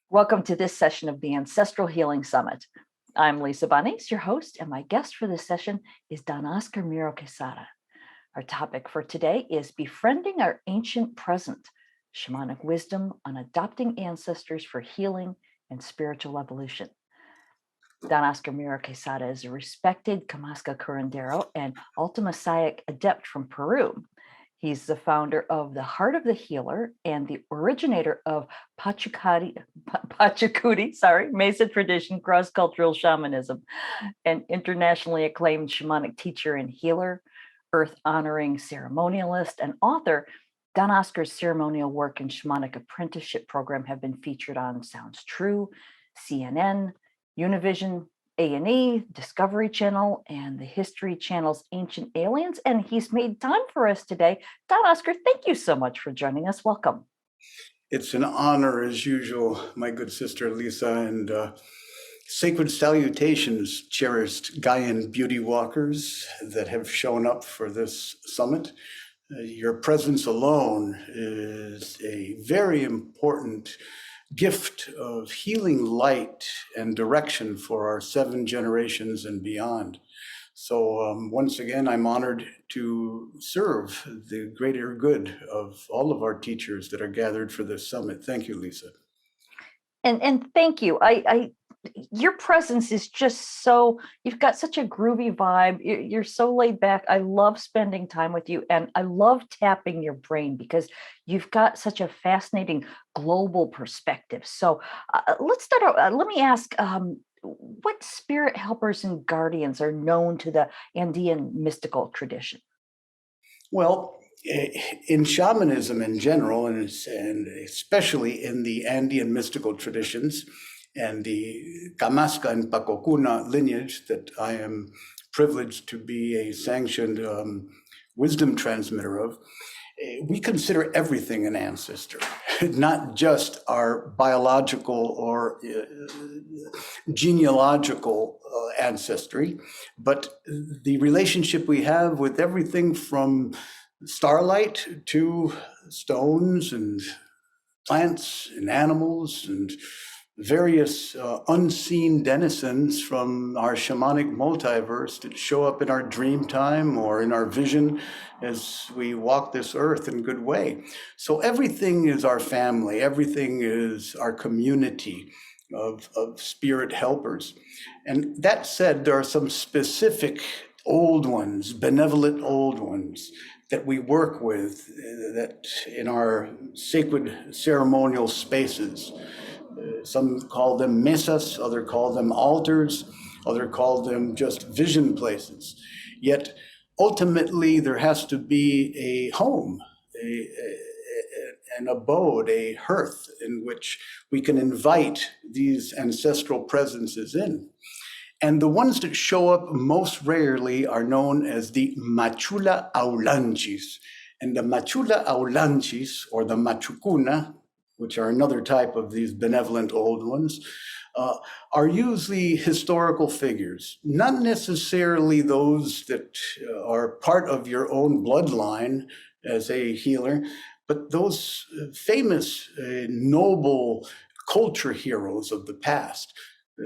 Welcome to this session of the Ancestral Healing Summit. I'm Lisa Bonnice, your host, and my guest for this session is Don Oscar Miro-Quesada. Our topic for today is Befriending Our Ancient Present, Shamanic Wisdom on Adopting Ancestors for Healing and Spiritual Evolution. Don Oscar Miro-Quesada is a respected Kamasca curandero and Altamasiac adept from Peru. He's the founder of the Heart of the Healer and the originator of Pachacuti, Mesa tradition cross-cultural shamanism, an internationally acclaimed shamanic teacher and healer, earth-honoring ceremonialist, and author. Don Oscar's ceremonial work and shamanic apprenticeship program have been featured on Sounds True, CNN, Univision, A&E, Discovery Channel, and the History Channel's Ancient Aliens, and he's made time for us today. Don Oscar, thank you so much for joining us. Welcome. It's an honor, as usual, my good sister Lisa, and sacred salutations, cherished Gaian beauty walkers that have shown up for this summit. Your presence alone is a very important gift of healing light and direction for our 7 generations and beyond. So once again, I'm honored to serve the greater good of all of our teachers that are gathered for this summit. Thank you, Lisa. And thank you. Your presence is just so, you've got such a groovy vibe. You're so laid back. I love spending time with you, and I love tapping your brain because you've got such a fascinating global perspective. So let's start out. Let me ask, what spirit helpers and guardians are known to the Andean mystical tradition? Well, in shamanism in general, and especially in the Andean mystical traditions, and the Kamasca and Pacocuna lineage that I am privileged to be a sanctioned wisdom transmitter of, we consider everything an ancestor, not just our biological or genealogical ancestry, but the relationship we have with everything from starlight to stones and plants and animals and various unseen denizens from our shamanic multiverse that show up in our dream time or in our vision as we walk this earth in good way. So everything is our family, everything is our community of spirit helpers. And that said, there are some specific old ones, benevolent old ones, that we work with that in our sacred ceremonial spaces. Some call them mesas, others call them altars, others call them just vision places. Yet ultimately there has to be a home, an abode, a hearth in which we can invite these ancestral presences in. And the ones that show up most rarely are known as the Machula Aulanchis. And the Machula Aulanchis, or the Machucuna, which are another type of these benevolent old ones, are usually historical figures, not necessarily those that are part of your own bloodline as a healer, but those famous, noble culture heroes of the past,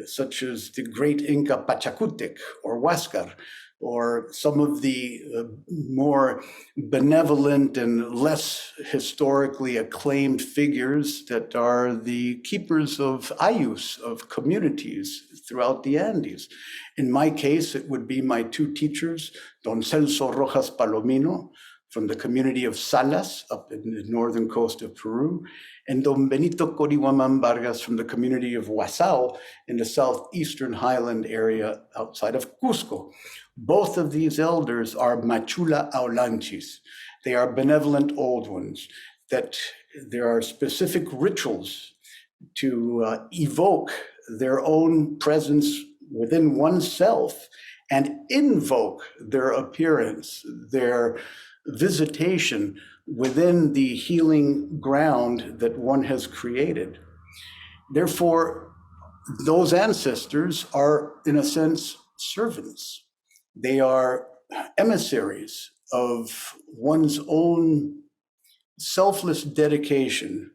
such as the great Inca Pachacutec or Huáscar, or some of the more benevolent and less historically acclaimed figures that are the keepers of ayus, of communities throughout the Andes. In my case, it would be my 2 teachers, Don Celso Rojas Palomino, from the community of Salas up in the northern coast of Peru, and Don Benito Corihuaman Vargas from the community of Huasal in the southeastern highland area outside of Cusco. Both of these elders are Machula Aulanchis. They are benevolent old ones, that there are specific rituals to evoke their own presence within oneself and invoke their appearance, their visitation within the healing ground that one has created. Therefore, those ancestors are, in a sense, servants. They are emissaries of one's own selfless dedication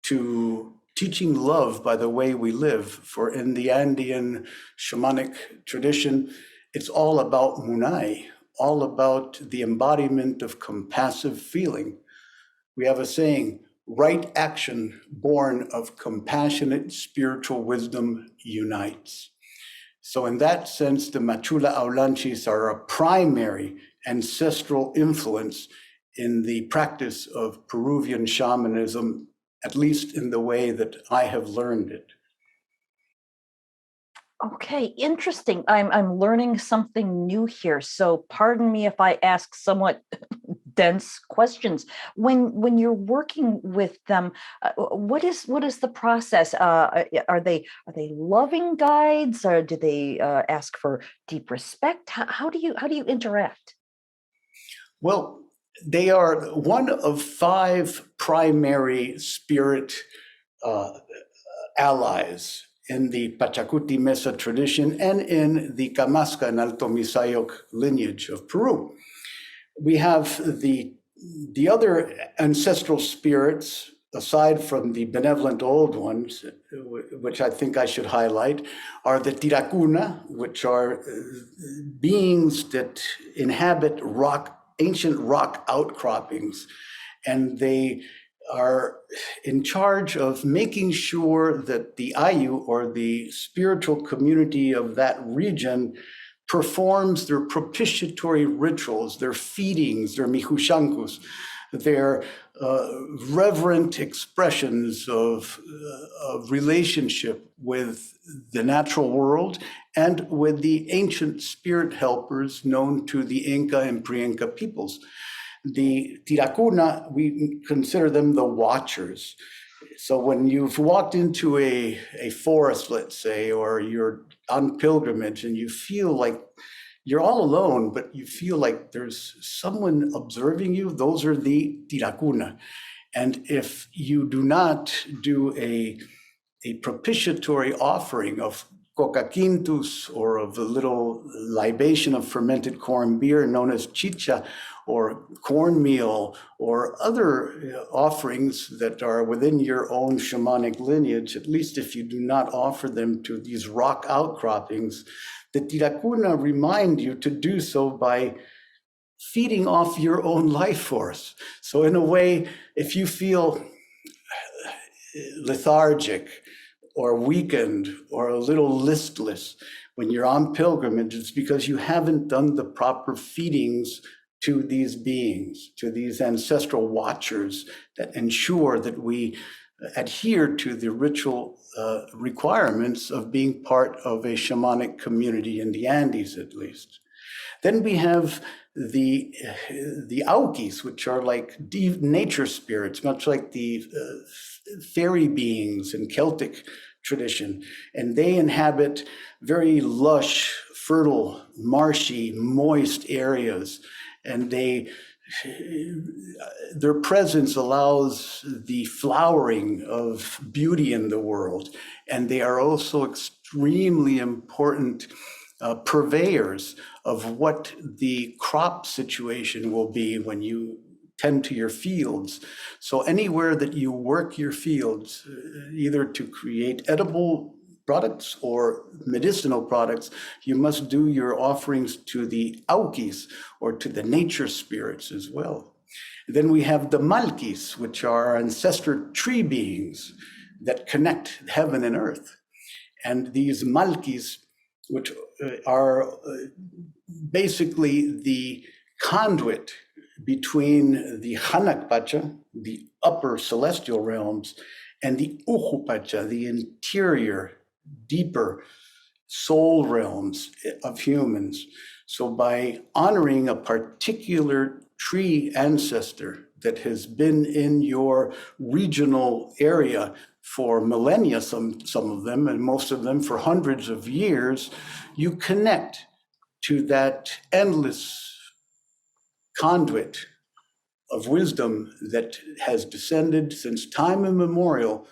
to teaching love by the way we live. For in the Andean shamanic tradition, it's all about munai, all about the embodiment of compassive feeling. We have a saying, right action born of compassionate spiritual wisdom unites. So in that sense, the Machula Aulanchis are a primary ancestral influence in the practice of Peruvian shamanism, at least in the way that I have learned it. Okay, interesting. I'm learning something new here. So pardon me if I ask somewhat dense questions. When you're working with them, what is the process? Are they loving guides, or do they ask for deep respect? How do you interact? Well, they are one of 5 primary spirit allies in the Pachacuti Mesa tradition and in the Camasca and Alto Misayok lineage of Peru. We have the other ancestral spirits, aside from the benevolent old ones, which I think I should highlight, are the Tiracuna, which are beings that inhabit ancient rock outcroppings, and they are in charge of making sure that the Ayu, or the spiritual community of that region, performs their propitiatory rituals, their feedings, their mihushankus, their reverent expressions of relationship with the natural world and with the ancient spirit helpers known to the Inca and pre-Inca peoples. The Tiracuna, we consider them the watchers. So when you've walked into a forest, let's say, or you're on pilgrimage and you feel like you're all alone, but you feel like there's someone observing you, those are the Tiracuna. And if you do not do a propitiatory offering of coca quintus, or of a little libation of fermented corn beer known as chicha, or cornmeal, or other offerings that are within your own shamanic lineage, at least if you do not offer them to these rock outcroppings, the Tiracuna remind you to do so by feeding off your own life force. So in a way, if you feel lethargic or weakened or a little listless when you're on pilgrimage, it's because you haven't done the proper feedings to these beings, to these ancestral watchers that ensure that we adhere to the ritual requirements of being part of a shamanic community in the Andes, at least. Then we have the Aukis, which are like deep nature spirits, much like the fairy beings in Celtic tradition. And they inhabit very lush, fertile, marshy, moist areas. And their presence allows the flowering of beauty in the world. And they are also extremely important purveyors of what the crop situation will be when you tend to your fields. So anywhere that you work your fields, either to create edible products or medicinal products, you must do your offerings to the Aukis, or to the nature spirits as well. Then we have the Malkis, which are ancestor tree beings that connect heaven and earth. And these Malkis, which are basically the conduit between the Hanakpacha, the upper celestial realms, and the Ujupacha, the interior, deeper soul realms of humans. So by honoring a particular tree ancestor that has been in your regional area for millennia, some of them, and most of them for hundreds of years, you connect to that endless conduit of wisdom that has descended since time immemorial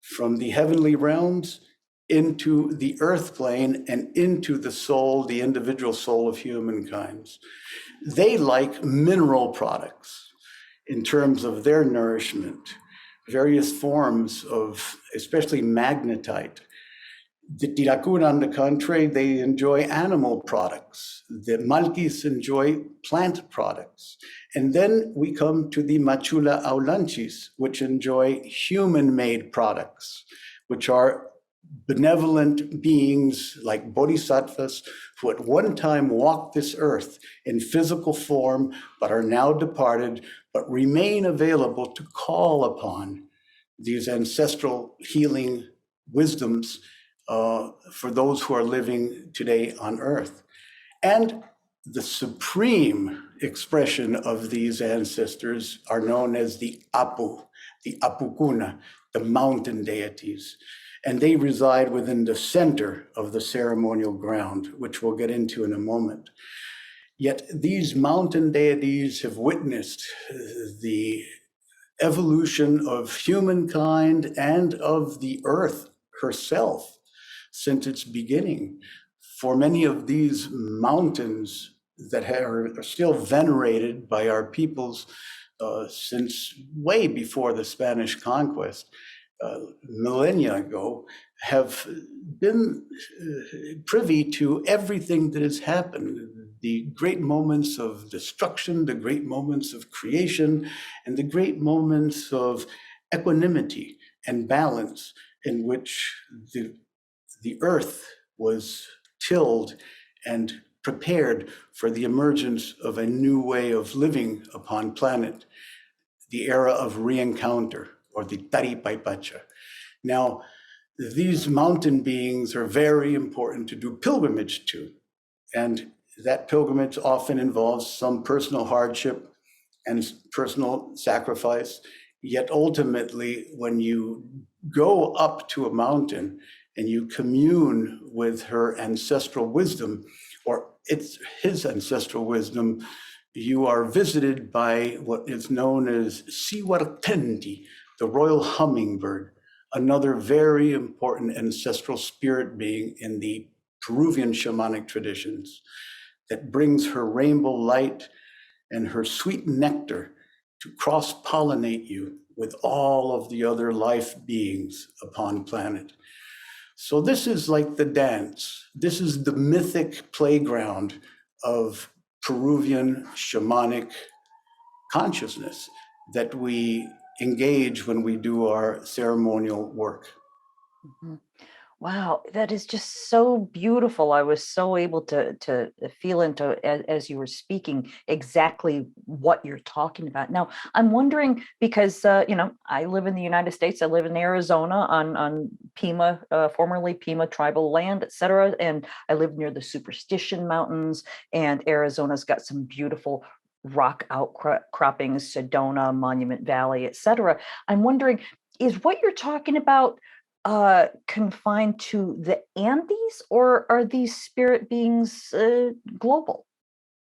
from the heavenly realms into the earth plane and into the soul, the individual soul of humankind. They like mineral products in terms of their nourishment, various forms of, especially magnetite. The Tirakuna, on the contrary, they enjoy animal products. The Malkis enjoy plant products. And then we come to the Machula Aulanchis, which enjoy human-made products, which are benevolent beings like bodhisattvas who at one time walked this earth in physical form, but are now departed, but remain available to call upon these ancestral healing wisdoms for those who are living today on earth. And the supreme expression of these ancestors are known as the Apu, the Apukuna, the mountain deities. And they reside within the center of the ceremonial ground, which we'll get into in a moment. Yet these mountain deities have witnessed the evolution of humankind and of the earth herself since its beginning. For many of these mountains that are still venerated by our peoples since way before the Spanish conquest, millennia ago, have been privy to everything that has happened. The great moments of destruction, the great moments of creation, and the great moments of equanimity and balance in which the earth was tilled and prepared for the emergence of a new way of living upon planet, the era of re-encounter, or the Taripaypacha. Now, these mountain beings are very important to do pilgrimage to, and that pilgrimage often involves some personal hardship and personal sacrifice. Yet ultimately, when you go up to a mountain and you commune with her ancestral wisdom, or his ancestral wisdom, you are visited by what is known as Siwartendi, the royal hummingbird, another very important ancestral spirit being in the Peruvian shamanic traditions, that brings her rainbow light and her sweet nectar to cross-pollinate you with all of the other life beings upon planet. So this is like the dance. This is the mythic playground of Peruvian shamanic consciousness that we engage when we do our ceremonial work. Mm-hmm. Wow, that is just so beautiful. I was so able to feel into, as you were speaking, exactly what you're talking about. Now, I'm wondering, because I live in the United States. I live in Arizona on Pima, formerly Pima tribal land, etc. And I live near the Superstition Mountains. And Arizona's got some beautiful rock outcroppings, Sedona, Monument Valley, etc. I'm wondering, is what you're talking about confined to the Andes, or are these spirit beings global?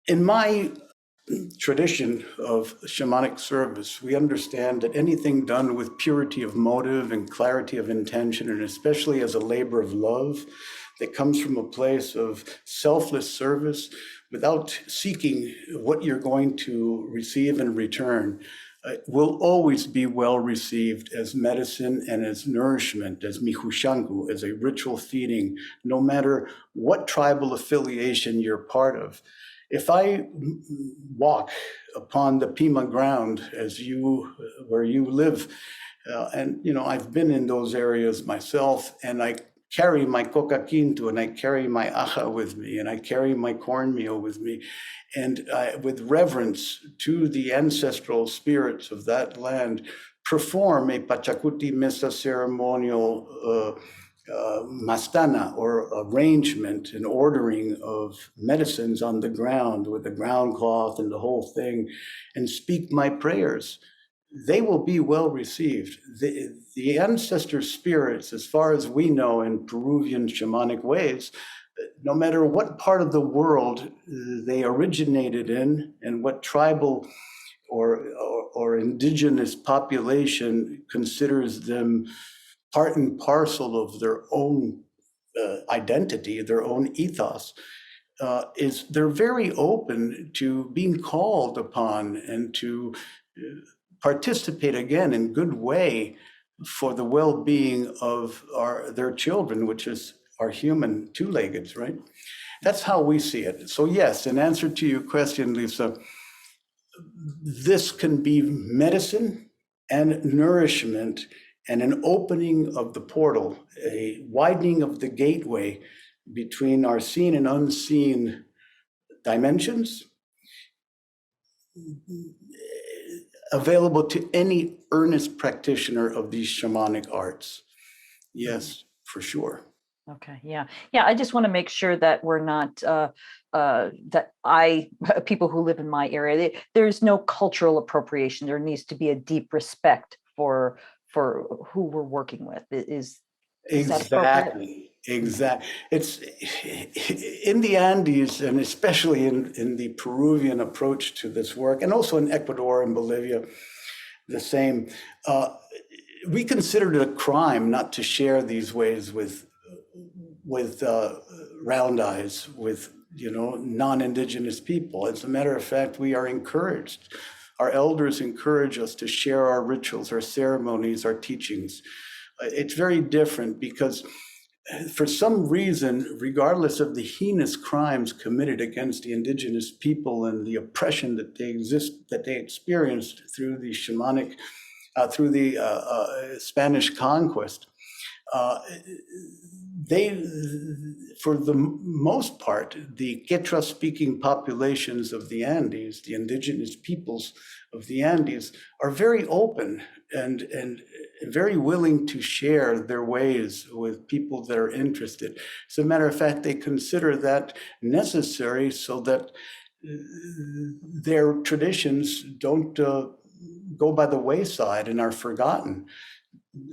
In my tradition of shamanic service, we understand that anything done with purity of motive and clarity of intention, and especially as a labor of love that comes from a place of selfless service without seeking what you're going to receive in return, will always be well received as medicine and as nourishment, as mihushanku, as a ritual feeding, no matter what tribal affiliation you're part of. If I walk upon the Pima ground where you live, and I've been in those areas myself, and I carry my coca quinto, and I carry my aja with me, and I carry my cornmeal with me, and with reverence to the ancestral spirits of that land, perform a Pachacuti Mesa ceremonial mastana, or arrangement and ordering of medicines on the ground with the ground cloth and the whole thing, and speak my prayers. They will be well received. The ancestor spirits, as far as we know in Peruvian shamanic ways, no matter what part of the world they originated in and what tribal or indigenous population considers them part and parcel of their own identity, their own ethos, is they're very open to being called upon and to participate again in good way for the well-being of their children, which is our human two-leggeds, right? That's how we see it. So yes, in answer to your question, Lisa, this can be medicine and nourishment and an opening of the portal, a widening of the gateway between our seen and unseen dimensions, available to any earnest practitioner of these shamanic arts. Yes, for sure. Okay, yeah. I just want to make sure that we're not people who live in my area, there's no cultural appropriation. There needs to be a deep respect for who we're working with. Is that appropriate? Exactly. It's in the Andes, and especially in the Peruvian approach to this work, and also in Ecuador and Bolivia, the same. We considered it a crime not to share these ways with round eyes, with non-Indigenous people. As a matter of fact, we are encouraged. Our elders encourage us to share our rituals, our ceremonies, our teachings. It's very different because for some reason, regardless of the heinous crimes committed against the Indigenous people and the oppression that they experienced through the shamanic, through the Spanish conquest, for the most part, the Quechua-speaking populations of the Andes, the indigenous peoples of the Andes, are very open and very willing to share their ways with people that are interested. As a matter of fact, they consider that necessary so that their traditions don't go by the wayside and are forgotten.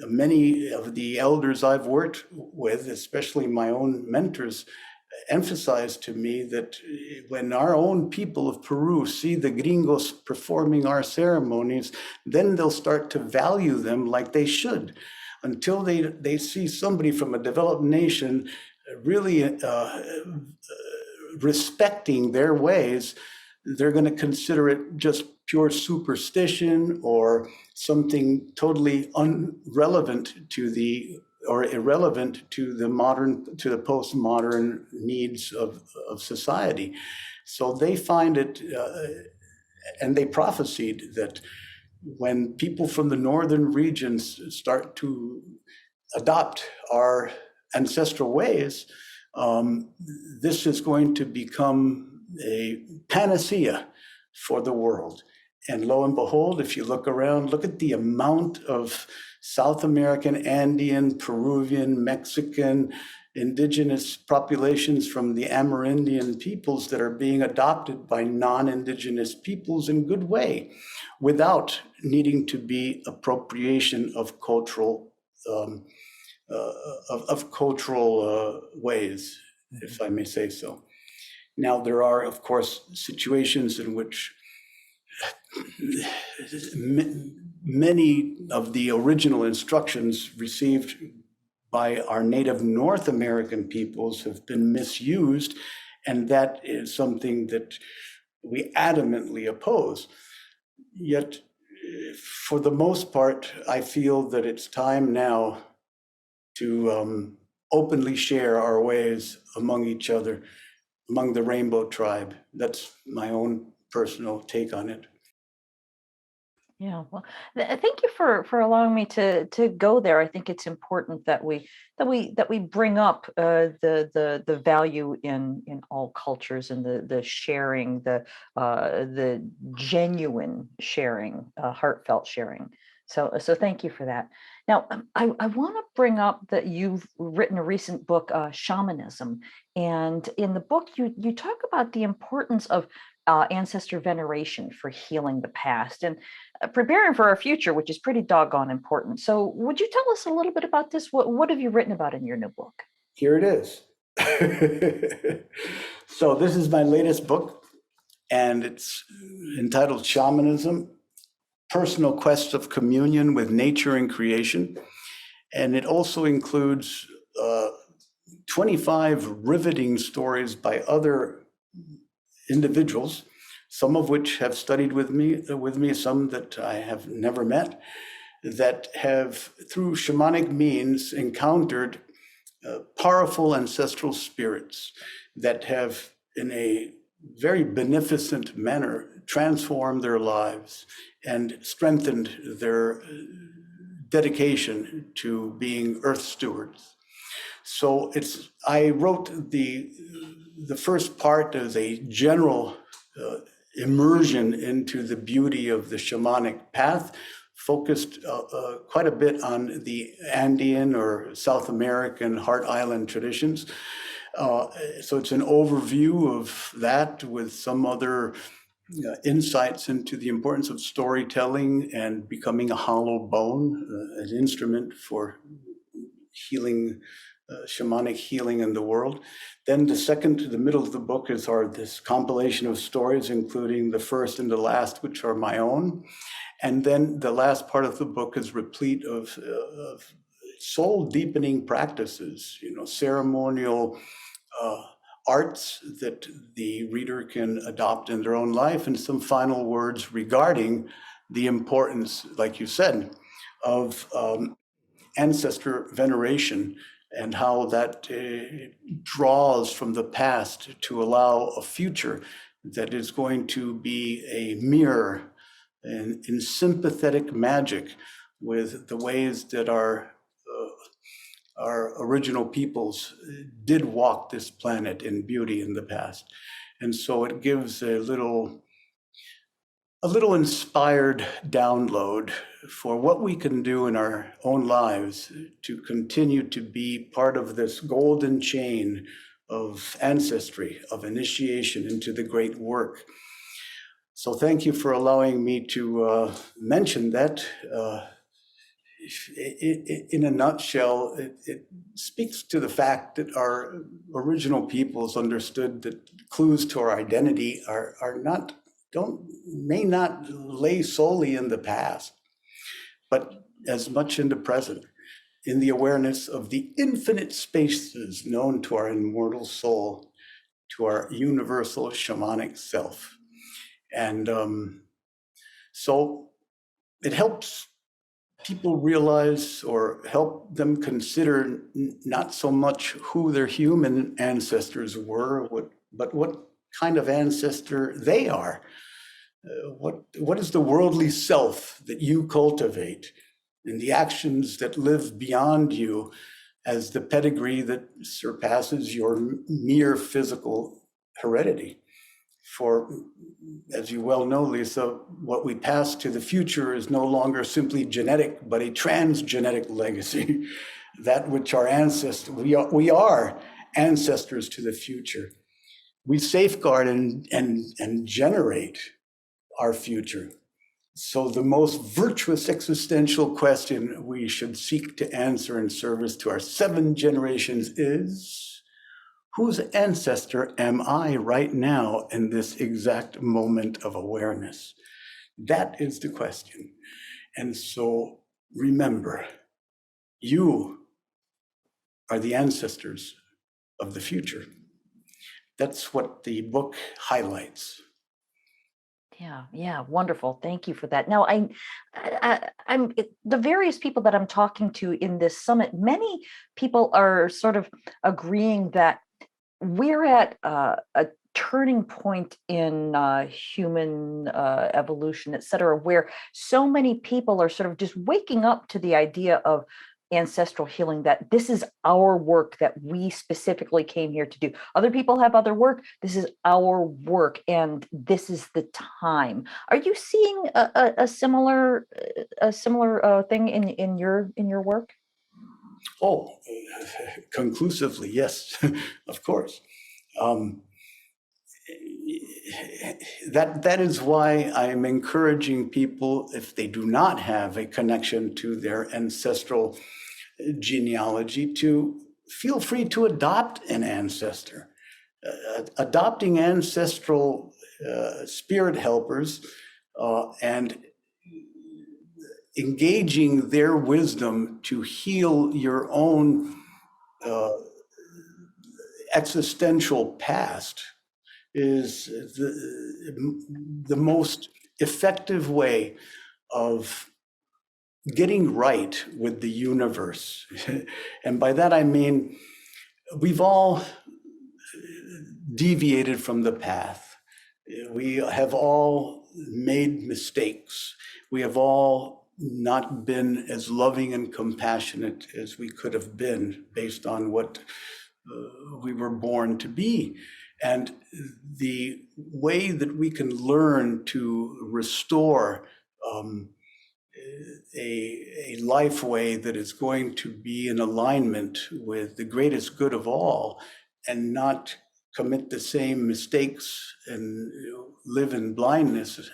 Many of the elders I've worked with, especially my own mentors, emphasize to me that when our own people of Peru see the gringos performing our ceremonies, then they'll start to value them like they should. Until they see somebody from a developed nation really respecting their ways, they're going to consider it just pure superstition or something totally irrelevant to the postmodern needs of society. So they find it, and they prophesied that when people from the northern regions start to adopt our ancestral ways, this is going to become a panacea for the world. And lo and behold, if you look around, look at the amount of South American, Andean, Peruvian, Mexican, indigenous populations from the Amerindian peoples that are being adopted by non-indigenous peoples in good way, without needing to be appropriation of cultural ways, if I may say so. Now, there are, of course, situations in which many of the original instructions received by our native North American peoples have been misused, and that is something that we adamantly oppose. Yet, for the most part, I feel that it's time now to openly share our ways among each other, among the Rainbow Tribe. That's my own personal take on it. Yeah, well, thank you for allowing me to go there. I think it's important that we bring up the value in all cultures, and the sharing, the genuine sharing, heartfelt sharing. So thank you for that. Now, I want to bring up that you've written a recent book, Shamanism, and in the book you talk about the importance of ancestor veneration for healing the past and preparing for our future, which is pretty doggone important. So would you tell us a little bit about this? What have you written about in your new book? Here it is. So this is my latest book, and it's entitled Shamanism, Personal Quest of Communion with Nature and Creation. And it also includes 25 riveting stories by other individuals, some of which have studied with me, some that I have never met, that have, through shamanic means, encountered powerful ancestral spirits that have, in a very beneficent manner, transformed their lives and strengthened their dedication to being earth stewards. So I wrote the first part as a general immersion into the beauty of the shamanic path, focused quite a bit on the Andean or South American Heart Island traditions. So it's an overview of that with some other insights into the importance of storytelling and becoming a hollow bone, an instrument for healing, shamanic healing in the world. Then the middle of the book is this compilation of stories, including the first and the last, which are my own. And then the last part of the book is replete of soul deepening practices, ceremonial arts that the reader can adopt in their own life, and some final words regarding the importance, like you said, of ancestor veneration and how that draws from the past to allow a future that is going to be a mirror and in sympathetic magic with the ways that our original peoples did walk this planet in beauty in the past. And so it gives a little inspired download for what we can do in our own lives to continue to be part of this golden chain of ancestry, of initiation into the great work. So thank you for allowing me to mention that. In a nutshell, it speaks to the fact that our original peoples understood that clues to our identity may not lay solely in the past, but as much in the present, in the awareness of the infinite spaces known to our immortal soul, to our universal shamanic self. And so it helps people realize, or help them consider, not so much who their human ancestors were, but what kind of ancestor they are. What is the worldly self that you cultivate, and the actions that live beyond you as the pedigree that surpasses your mere physical heredity? For, as you well know, Lisa, what we pass to the future is no longer simply genetic, but a transgenetic legacy. That which our ancestors, we are ancestors to the future. We safeguard and generate our future. So the most virtuous existential question we should seek to answer in service to our 7 generations is, whose ancestor am I right now in this exact moment of awareness? That is the question. And so remember, you are the ancestors of the future. That's what the book highlights. Yeah, wonderful. Thank you for that. Now, I'm the various people that I'm talking to in this summit, many people are sort of agreeing that we're at a turning point in human evolution, et cetera, where so many people are sort of just waking up to the idea of ancestral healing, that this is our work that we specifically came here to do. Other people have other work. This is our work, and this is the time. Are you seeing a similar thing in your work? Oh, conclusively, yes, of course. That is why I'm encouraging people, if they do not have a connection to their ancestral genealogy, to feel free to adopt an ancestor. Adopting ancestral spirit helpers and engaging their wisdom to heal your own existential past is the most effective way of getting right with the universe. And by that I mean, we've all deviated from the path. We have all made mistakes. We have all not been as loving and compassionate as we could have been based on what we were born to be. And the way that we can learn to restore a life way that is going to be in alignment with the greatest good of all and not commit the same mistakes and live in blindness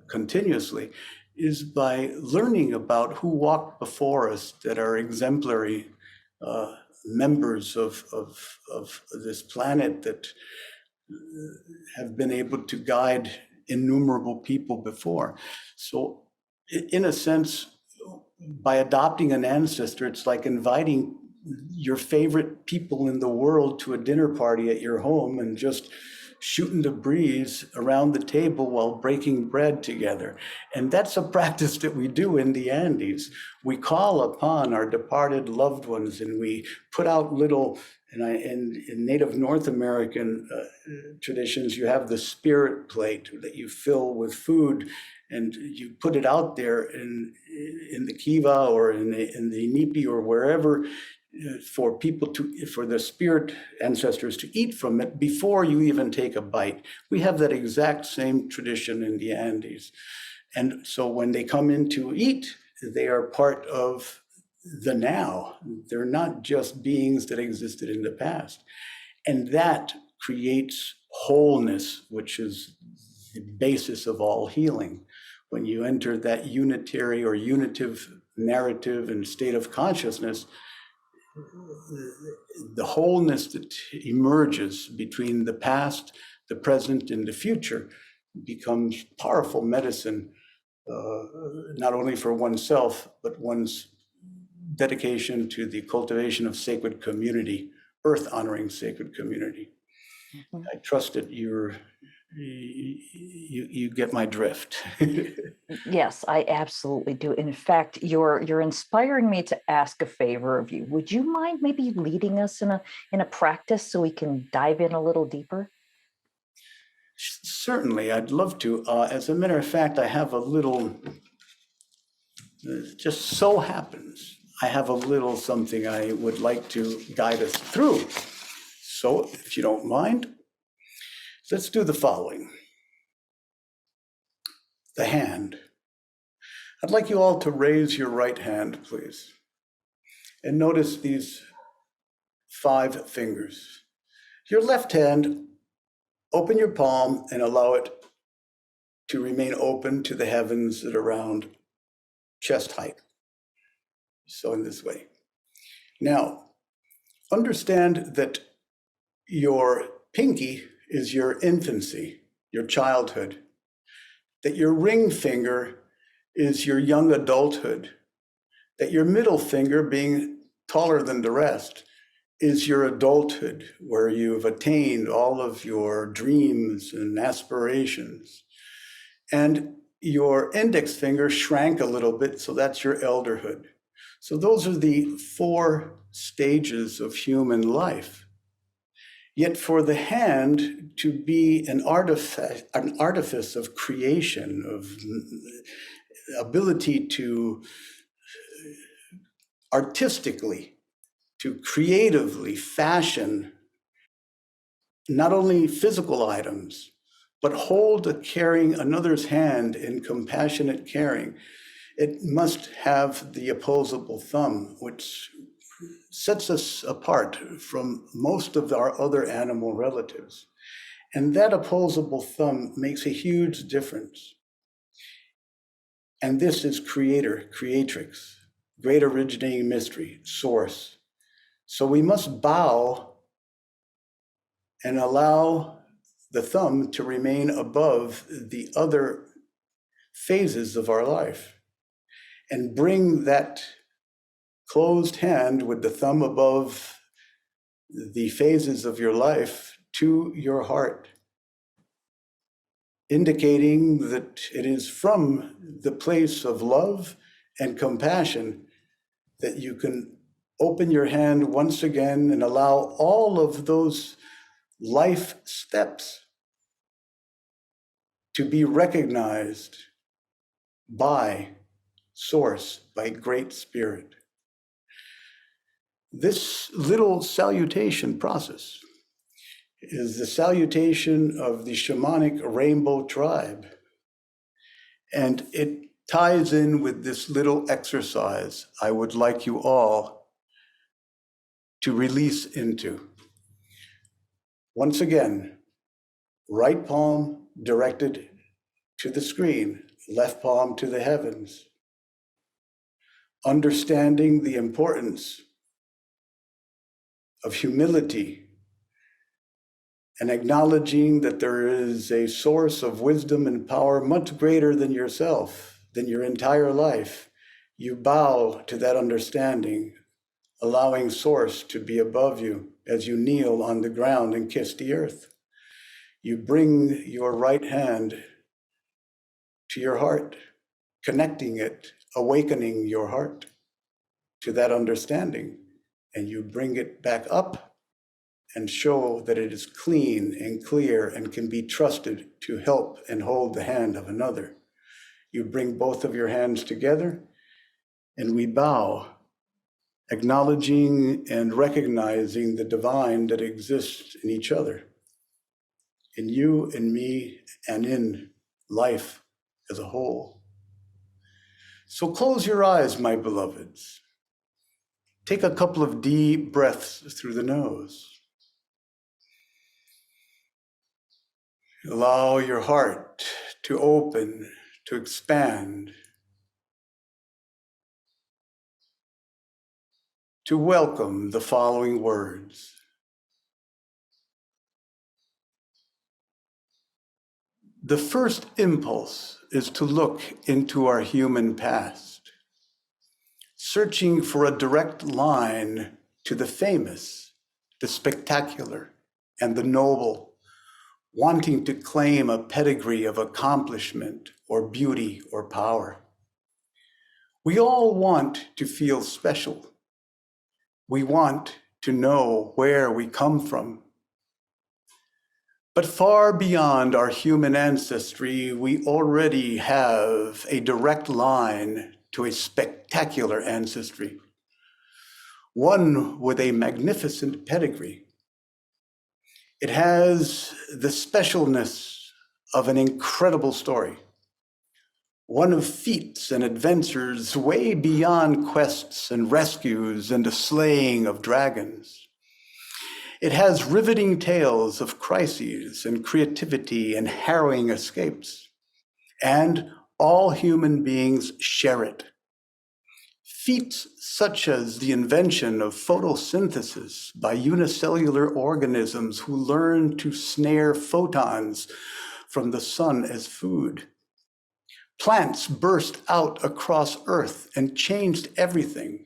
continuously is by learning about who walked before us that are exemplary members of this planet that have been able to guide innumerable people before. So in a sense, by adopting an ancestor, it's like inviting your favorite people in the world to a dinner party at your home and just shooting the breeze around the table while breaking bread together. And that's a practice that we do in the Andes. We call upon our departed loved ones and we put out little, in Native North American traditions, you have the spirit plate that you fill with food and you put it out there in the kiva or in the nipi or wherever for people for the spirit ancestors to eat from it before you even take a bite. We have that exact same tradition in the Andes. And so when they come in to eat, they are part of the now. They're not just beings that existed in the past. And that creates wholeness, which is the basis of all healing. When you enter that unitary or unitive narrative and state of consciousness, the wholeness that emerges between the past, the present, and the future becomes powerful medicine, not only for oneself, but one's dedication to the cultivation of sacred community, earth-honoring sacred community. Mhm. I trust that you get my drift. Yes, I absolutely do. In fact, you're inspiring me to ask a favor of you. Would you mind maybe leading us in a practice so we can dive in a little deeper? Certainly, I'd love to. As a matter of fact, I have a little, just so happens, I have a little something I would like to guide us through. So if you don't mind, let's do the following. The hand. I'd like you all to raise your right hand, please. And notice these 5 fingers. Your left hand, open your palm and allow it to remain open to the heavens at around chest height. So in this way. Now, understand that your pinky is your infancy, your childhood, that your ring finger is your young adulthood, that your middle finger, being taller than the rest, is your adulthood, where you've attained all of your dreams and aspirations. And your index finger shrank a little bit, so that's your elderhood. So those are the 4 stages of human life. Yet for the hand to be an artifice of creation, of ability to artistically, to creatively fashion not only physical items, but hold carrying another's hand in compassionate caring, it must have the opposable thumb, which sets us apart from most of our other animal relatives. And that opposable thumb makes a huge difference. And this is creator, creatrix, great originating mystery, source. So we must bow and allow the thumb to remain above the other phases of our life and bring that closed hand with the thumb above the phases of your life to your heart, indicating that it is from the place of love and compassion that you can open your hand once again and allow all of those life steps to be recognized by Source, by Great Spirit. This little salutation process is the salutation of the shamanic rainbow tribe. And it ties in with this little exercise I would like you all to release into. Once again, right palm directed to the screen, left palm to the heavens. Understanding the importance of humility and acknowledging that there is a source of wisdom and power much greater than yourself, than your entire life. You bow to that understanding, allowing Source to be above you as you kneel on the ground and kiss the earth. You bring your right hand to your heart, connecting it, awakening your heart to that understanding, and you bring it back up and show that it is clean and clear and can be trusted to help and hold the hand of another. You bring both of your hands together and we bow, acknowledging and recognizing the divine that exists in each other, in you, in me, and in life as a whole. So close your eyes, my beloveds. Take a couple of deep breaths through the nose. Allow your heart to open, to expand, to welcome the following words. The first impulse is to look into our human past, searching for a direct line to the famous, the spectacular, and the noble, wanting to claim a pedigree of accomplishment or beauty or power. We all want to feel special. We want to know where we come from. But far beyond our human ancestry, we already have a direct line to a spectacular ancestry, one with a magnificent pedigree. It has the specialness of an incredible story, one of feats and adventures way beyond quests and rescues and the slaying of dragons. It has riveting tales of crises and creativity and harrowing escapes, and all human beings share it. Feats such as the invention of photosynthesis by unicellular organisms who learn to snare photons from the sun as food. Plants burst out across Earth and changed everything.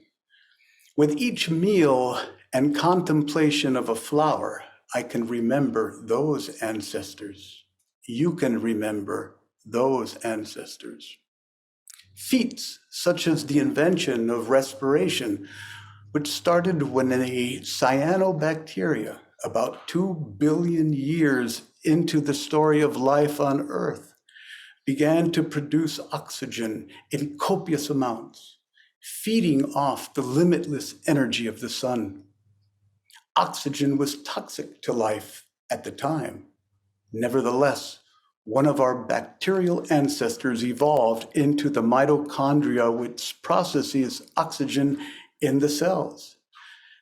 With each meal and contemplation of a flower, I can remember those ancestors. You can remember those ancestors. Feats such as the invention of respiration, which started when a cyanobacteria, about 2 billion years into the story of life on Earth, began to produce oxygen in copious amounts, feeding off the limitless energy of the sun. Oxygen was toxic to life at the time. Nevertheless, one of our bacterial ancestors evolved into the mitochondria, which processes oxygen in the cells.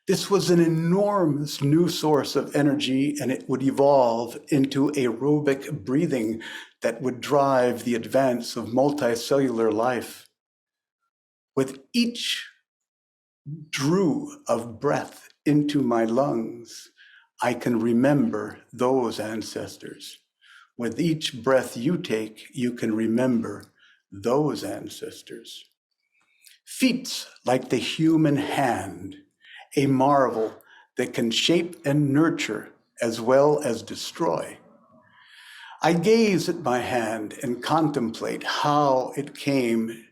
This was an enormous new source of energy, and it would evolve into aerobic breathing that would drive the advance of multicellular life. With each drew of breath into my lungs, I can remember those ancestors. With each breath you take, you can remember those ancestors. Feats like the human hand, a marvel that can shape and nurture as well as destroy. I gaze at my hand and contemplate how it came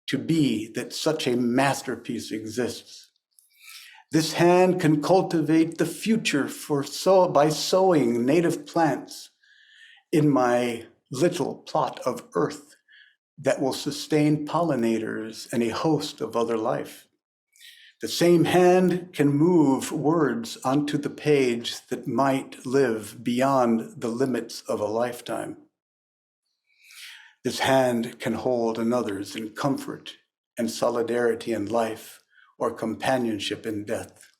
to be that such a masterpiece exists. This hand can cultivate the future by sowing native plants in my little plot of earth that will sustain pollinators and a host of other life. The same hand can move words onto the page that might live beyond the limits of a lifetime. This hand can hold another's in comfort and solidarity in life or companionship in death.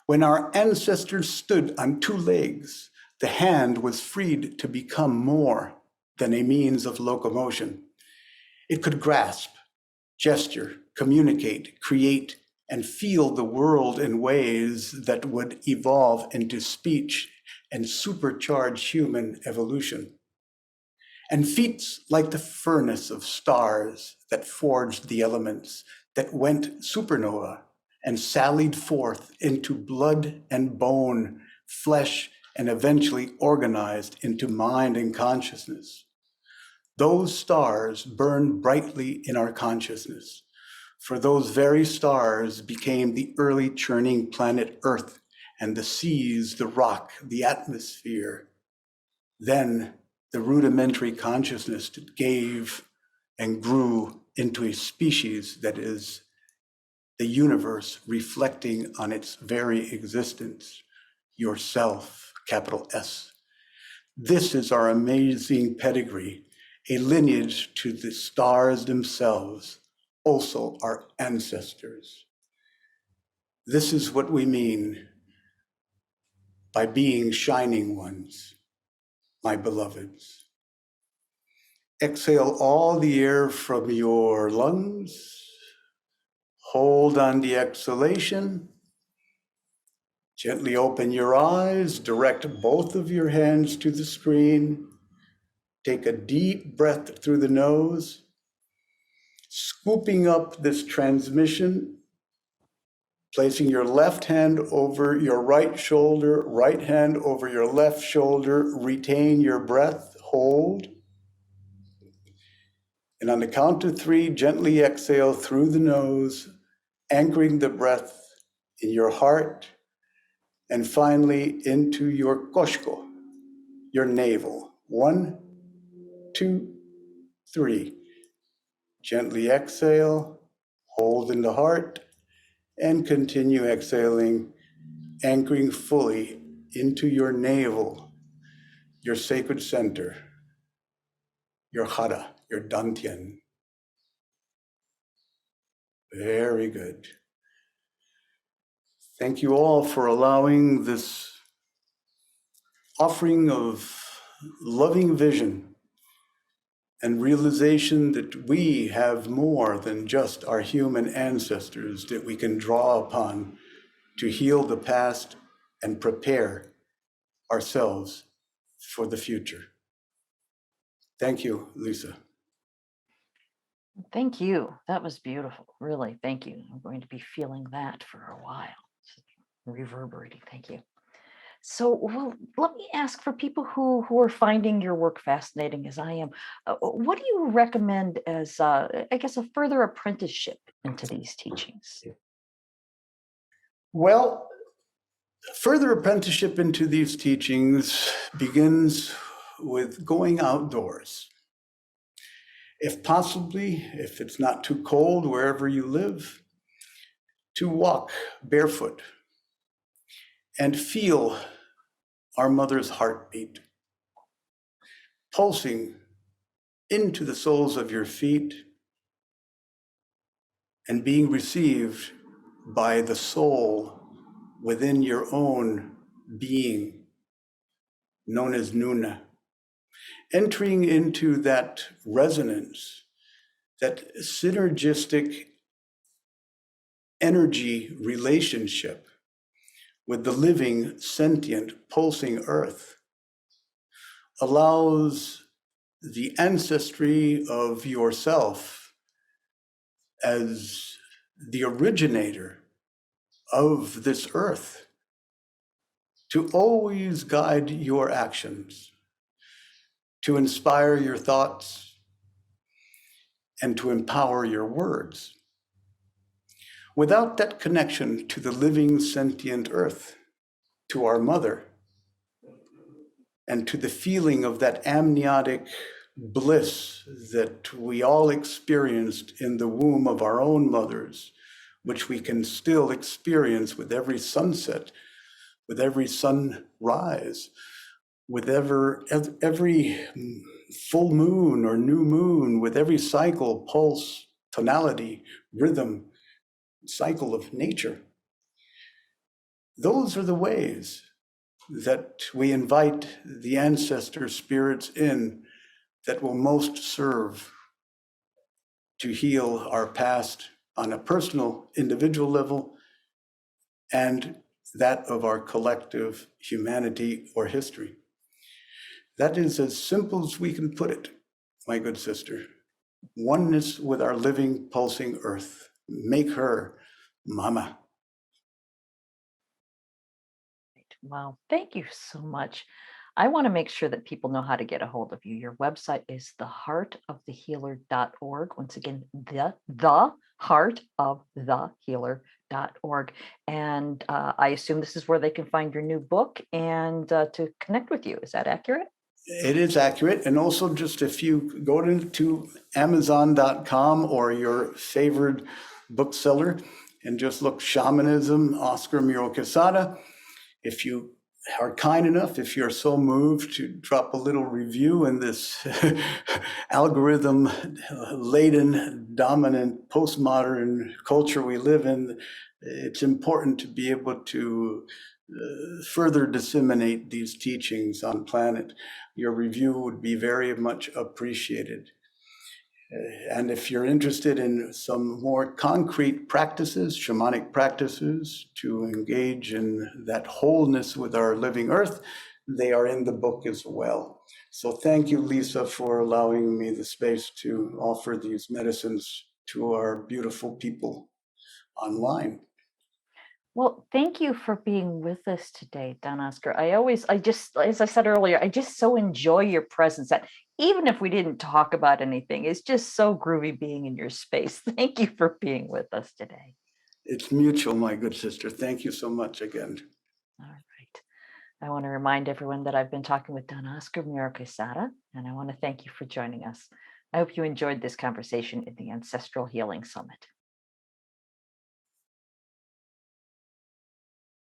When our ancestors stood on two legs, the hand was freed to become more than a means of locomotion. It could grasp, gesture, communicate, create, and feel the world in ways that would evolve into speech and supercharge human evolution. And feats like the furnace of stars that forged the elements, that went supernova and sallied forth into blood and bone, flesh, and eventually organized into mind and consciousness. Those stars burn brightly in our consciousness, for those very stars became the early churning planet Earth and the seas, the rock, the atmosphere. Then the rudimentary consciousness that gave and grew into a species that is the universe reflecting on its very existence, yourself, capital S. This is our amazing pedigree, a lineage to the stars themselves, also our ancestors. This is what we mean by being shining ones, my beloveds. Exhale all the air from your lungs. Hold on the exhalation. Gently open your eyes. Direct both of your hands to the screen. Take a deep breath through the nose, scooping up this transmission, placing your left hand over your right shoulder, right hand over your left shoulder. Retain your breath. Hold. And on the count of 3, gently exhale through the nose, anchoring the breath in your heart, and finally into your koshko, your navel. 1, 2, 3. Gently exhale, hold in the heart, and continue exhaling, anchoring fully into your navel, your sacred center, your hara, your dantian. Very good. Thank you all for allowing this offering of loving vision and realization that we have more than just our human ancestors that we can draw upon to heal the past and prepare ourselves for the future. Thank you, Lisa. Thank you. That was beautiful. Really, thank you. I'm going to be feeling that for a while. It's reverberating. Thank you. So, well, let me ask for people who are finding your work fascinating as I am, what do you recommend as, I guess, a further apprenticeship into these teachings? Well, further apprenticeship into these teachings begins with going outdoors. If possibly, if it's not too cold wherever you live, to walk barefoot and feel our mother's heartbeat pulsing into the soles of your feet and being received by the soul within your own being, known as Nuna. Entering into that resonance, that synergistic energy relationship with the living, sentient, pulsing earth allows the ancestry of yourself as the originator of this earth to always guide your actions, to inspire your thoughts, and to empower your words. Without that connection to the living sentient earth, to our mother, and to the feeling of that amniotic bliss that we all experienced in the womb of our own mothers, which we can still experience with every sunset, with every sunrise, with every full moon or new moon, with every cycle, pulse, tonality, rhythm, cycle of nature. Those are the ways that we invite the ancestor spirits in that will most serve to heal our past on a personal, individual level and that of our collective humanity or history. That is as simple as we can put it, my good sister. Oneness with our living, pulsing earth. Make her Mama. Wow, thank you so much. I want to make sure that people know how to get a hold of you. Your website is theheartofthehealer.org. Once again, the heartofthehealer.org. And I assume this is where they can find your new book and to connect with you. Is that accurate? It is accurate. And also, just if you go to Amazon.com or your favorite bookseller and just look Shamanism, Oscar Miro-Quesada, if you are kind enough, if you're so moved to drop a little review in this algorithm-laden, dominant, postmodern culture we live in, it's important to be able to further disseminate these teachings on planet. Your review would be very much appreciated. And if you're interested in some more concrete practices, shamanic practices, to engage in that wholeness with our living earth, they are in the book as well. So thank you, Lisa, for allowing me the space to offer these medicines to our beautiful people online. Well, thank you for being with us today, Don Oscar. I just, as I said earlier, I just so enjoy your presence that even if we didn't talk about anything, it's just so groovy being in your space. Thank you for being with us today. It's mutual, my good sister. Thank you so much again. All right. I want to remind everyone that I've been talking with Don Oscar Miro-Quesada, and I want to thank you for joining us. I hope you enjoyed this conversation at the Ancestral Healing Summit.